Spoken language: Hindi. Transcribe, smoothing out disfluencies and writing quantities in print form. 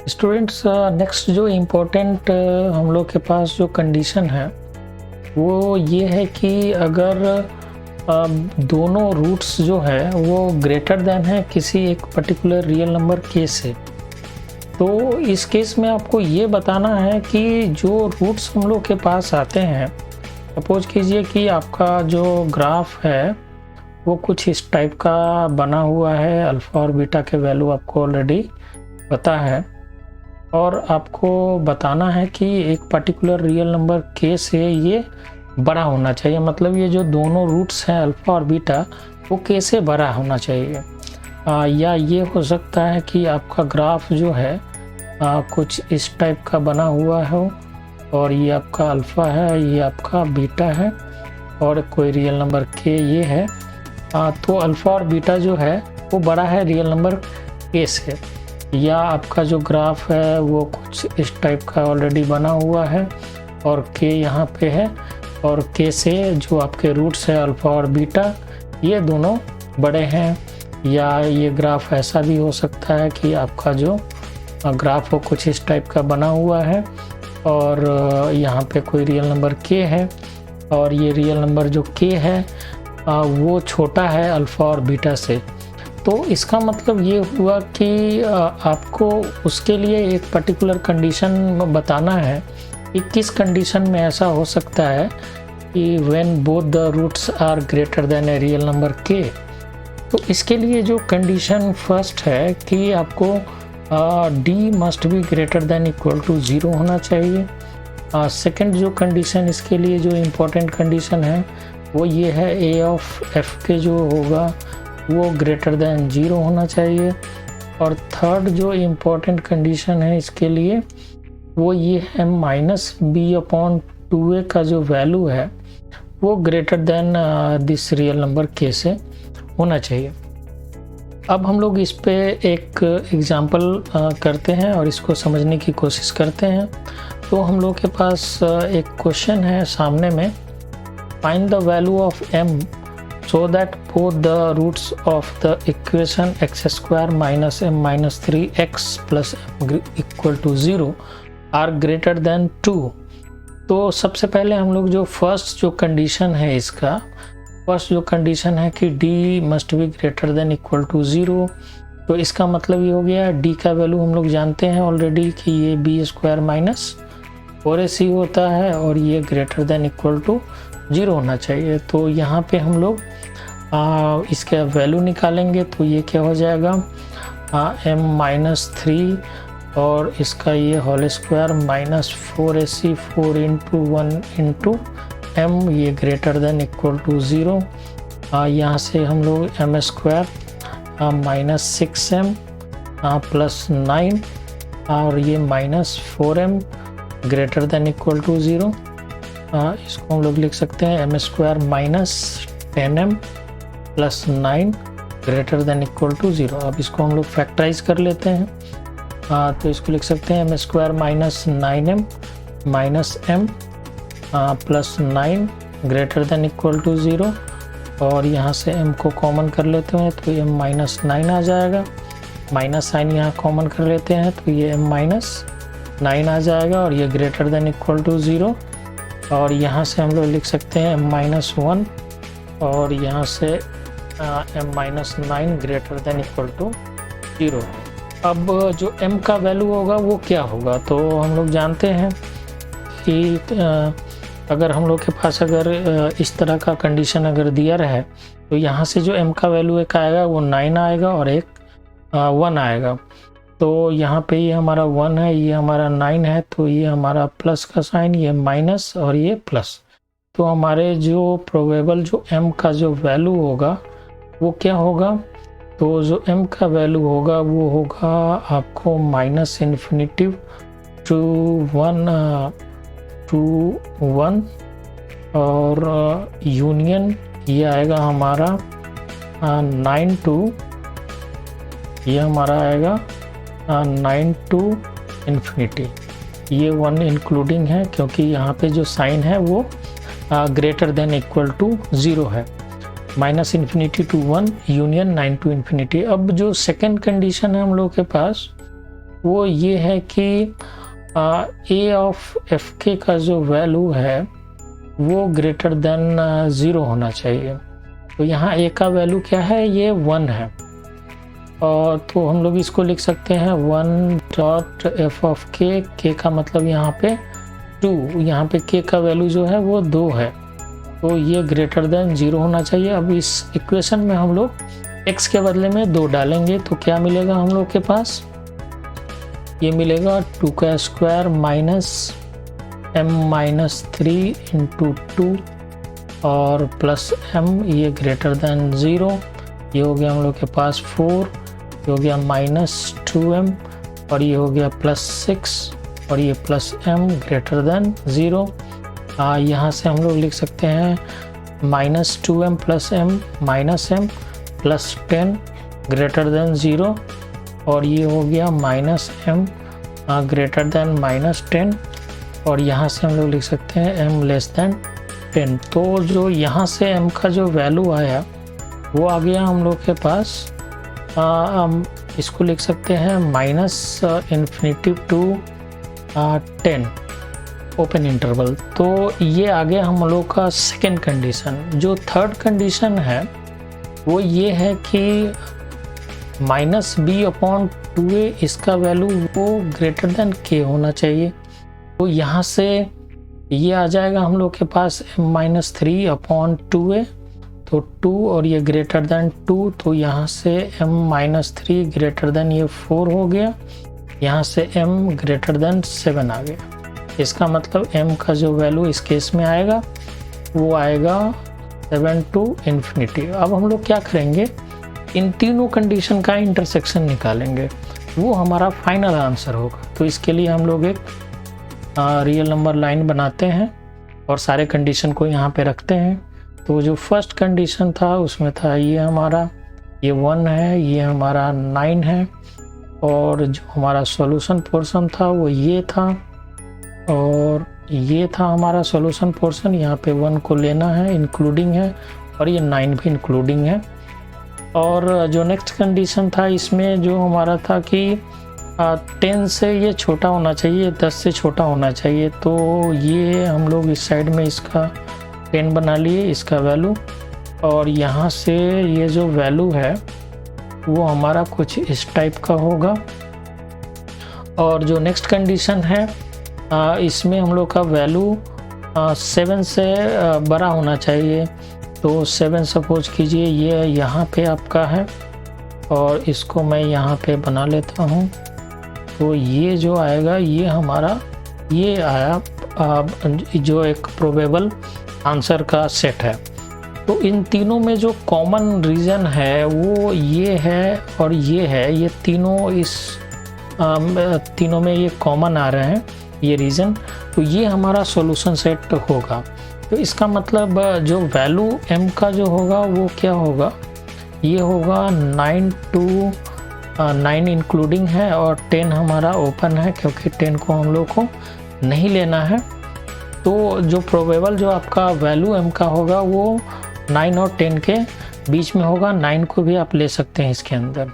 स्टूडेंट्स, नेक्स्ट जो इम्पोर्टेंट हम लोग के पास जो कंडीशन है वो ये है कि अगर दोनों रूट्स जो है वो ग्रेटर देन है किसी एक पर्टिकुलर रियल नंबर के से, तो इस केस में आपको ये बताना है कि जो रूट्स हम लोग के पास आते हैं, सपोज कीजिए कि आपका जो ग्राफ है वो कुछ इस टाइप का बना हुआ है, अल्फ़ा और बीटा के वैल्यू आपको ऑलरेडी पता है और आपको बताना है कि एक पर्टिकुलर रियल नंबर के से ये बड़ा होना चाहिए। मतलब ये जो दोनों रूट्स हैं अल्फ़ा और बीटा वो के से बड़ा होना चाहिए। या ये हो सकता है कि आपका ग्राफ जो है कुछ इस टाइप का बना हुआ हो और ये आपका अल्फ़ा है, ये आपका बीटा है और कोई रियल नंबर के ये है। तो अल्फ़ा और बीटा जो है वो बड़ा है रियल नंबर के से। या आपका जो ग्राफ है वो कुछ इस टाइप का ऑलरेडी बना हुआ है और के यहाँ पे है और के से जो आपके रूट्स है अल्फ़ा और बीटा ये दोनों बड़े हैं। या ये ग्राफ ऐसा भी हो सकता है कि आपका जो ग्राफ हो कुछ इस टाइप का बना हुआ है और यहाँ पे कोई रियल नंबर के है और ये रियल नंबर जो के है वो छोटा है अल्फ़ा और बीटा से। तो इसका मतलब ये हुआ कि आपको उसके लिए एक पर्टिकुलर कंडीशन बताना है कि किस कंडीशन में ऐसा हो सकता है कि when both the roots are greater than a real number के। तो इसके लिए जो कंडीशन फर्स्ट है कि आपको D must be greater than equal to 0 होना चाहिए। सेकंड जो कंडीशन इसके लिए जो इम्पोर्टेंट कंडीशन है वो ये है ए ऑफ एफ के जो होगा वो ग्रेटर देन 0 होना चाहिए। और थर्ड जो इम्पोर्टेंट कंडीशन है इसके लिए वो ये है माइनस बी अपॉन 2a का जो वैल्यू है वो greater than this real number के से होना चाहिए। अब हम लोग इस पे एक एग्जांपल करते हैं और इसको समझने की कोशिश करते हैं। तो हम लोग के पास एक क्वेश्चन है सामने में, find the value of m so that both the roots of the equation x square minus m minus 3x plus m equal to 0 are greater than 2। तो सबसे पहले हम लोग जो फर्स्ट जो कंडीशन है इसका फर्स्ट जो कंडीशन है कि d must be greater than equal to 0। तो इसका मतलब ये हो गया d का वैल्यू हम लोग जानते हैं ऑलरेडी कि ये बी स्क्वायर माइनस 4ac होता है और ये ग्रेटर देन इक्वल टू 0 होना चाहिए। तो यहाँ पे हम लोग इसका वैल्यू निकालेंगे तो ये क्या हो जाएगा m माइनस 3 और इसका ये whole square minus 4ac 4 into 1 into m ये ग्रेटर देन इक्वल टू 0। यहाँ से हम लोग m square minus 6m plus 9 और ये minus 4m greater than equal to 0। इसको हम लोग लिख सकते हैं m square minus 10m plus 9 greater than equal to 0। अब इसको हम लोग फैक्टराइज कर लेते हैं। तो इसको लिख सकते हैं m square minus 9m minus m plus 9 greater than equal to 0 और यहाँ से m को कॉमन कर लेते हैं तो m माइनस 9 आ जाएगा। माइनस साइन यहाँ कॉमन कर लेते हैं तो ये m माइनस 9 आ जाएगा और ये ग्रेटर देन इक्वल टू 0। और यहाँ से हम लोग लिख सकते हैं m माइनस 1 और यहाँ से m minus 9 greater than equal to 0। अब जो m का वैल्यू होगा वो क्या होगा, तो हम लोग जानते हैं कि अगर हम लोग के पास अगर इस तरह का कंडीशन अगर दिया रहे तो यहाँ से जो m का वैल्यू एक आएगा वो 9 आएगा और एक 1 आएगा। तो यहाँ पे ये हमारा 1 है, ये हमारा 9 है, तो ये हमारा प्लस का साइन, ये माइनस और ये प्लस। तो हमारे जो प्रोबेबल जो m का जो वैल्यू होगा वो क्या होगा, तो जो m का वैल्यू होगा वो होगा आपको माइनस इन्फिनिटी टू 1 और यूनियन ये आएगा हमारा 9 टू ये हमारा आएगा 9 टू इन्फिनिटी। ये 1 इंक्लूडिंग है क्योंकि यहाँ पे जो साइन है वो ग्रेटर देन इक्वल टू 0 है। Minus infinity to 1 union 9 to infinity. अब जो सेकंड कंडीशन है हम लोग के पास वो ये है कि ए ऑफ एफ के का जो वैल्यू है वो ग्रेटर देन 0 होना चाहिए। तो यहाँ ए का वैल्यू क्या है, ये 1 है। और तो हम लोग इसको लिख सकते हैं 1 डॉट एफ ऑफ के का मतलब यहाँ पे 2, यहाँ पे के का वैल्यू जो है वो 2 है, तो ये ग्रेटर देन 0 होना चाहिए। अब इस इक्वेशन में हम लोग x के बदले में 2 डालेंगे तो क्या मिलेगा हम लोग के पास, ये मिलेगा 2 का square minus m minus 3 into 2 और प्लस m, ये ग्रेटर देन 0। ये हो गया हम लोग के पास 4, ये हो गया माइनस 2m और ये हो गया प्लस 6 और ये प्लस m ग्रेटर देन 0। यहाँ से हम लोग लिख सकते हैं minus 2m plus m minus m plus 10 greater than 0 और ये हो गया minus m greater than minus 10 और यहाँ से हम लोग लिख सकते हैं m लेस देन 10। तो जो यहाँ से m का जो वैल्यू आया वो आ गया हम लोग के पास, हम इसको लिख सकते हैं minus infinity to 10 open interval. तो ये आ गया हम लोग का सेकेंड कंडीशन। जो थर्ड कंडीशन है वो ये है कि माइनस बी अपॉन 2a इसका वैल्यू वो ग्रेटर देन k होना चाहिए। तो यहाँ से ये आ जाएगा हम लोग के पास m माइनस 3 अपॉन 2a, तो 2 और ये ग्रेटर देन 2, तो यहाँ से m माइनस 3 ग्रेटर देन ये 4 हो गया, यहाँ से m ग्रेटर देन 7 आ गया। इसका मतलब m का जो वैल्यू इस केस में आएगा वो आएगा 7 टू इन्फिनिटी। अब हम लोग क्या करेंगे, इन तीनों कंडीशन का इंटरसेक्शन निकालेंगे, वो हमारा फाइनल आंसर होगा। तो इसके लिए हम लोग एक रियल नंबर लाइन बनाते हैं और सारे कंडीशन को यहाँ पे रखते हैं। तो जो फर्स्ट कंडीशन था उसमें था ये हमारा, ये 1 है, ये हमारा 9 है और जो हमारा सॉल्यूशन पोर्शन था वो ये था और ये था हमारा सॉल्यूशन पोर्शन। यहाँ पे 1 को लेना है, इंक्लूडिंग है, और ये 9 भी इंक्लूडिंग है। और जो नेक्स्ट कंडीशन था इसमें जो हमारा था कि 10 से ये छोटा होना चाहिए, 10 से छोटा होना चाहिए। तो ये हम लोग इस साइड में इसका 10 बना लिए इसका वैल्यू, और यहाँ से ये जो वैल्यू है वो हमारा कुछ इस टाइप का होगा। और जो नेक्स्ट कंडीशन है इसमें हम लोग का वैल्यू 7 से बड़ा होना चाहिए। तो 7 सपोज कीजिए ये यहाँ पे आपका है और इसको मैं यहाँ पे बना लेता हूँ। तो ये जो आएगा ये हमारा ये आया जो एक प्रोबेबल आंसर का सेट है। तो इन तीनों में जो कॉमन रीज़न है वो ये है और ये है, ये तीनों इस तीनों में ये कॉमन आ रहे हैं ये रीज़न। तो ये हमारा सॉल्यूशन सेट होगा। तो इसका मतलब जो वैल्यू m का जो होगा वो क्या होगा, ये होगा 9 टू 9 इंक्लूडिंग है और 10 हमारा ओपन है क्योंकि 10 को हम लोग को नहीं लेना है। तो जो प्रोबेबल जो आपका वैल्यू m का होगा वो 9 और 10 के बीच में होगा। 9 को भी आप ले सकते हैं इसके अंदर।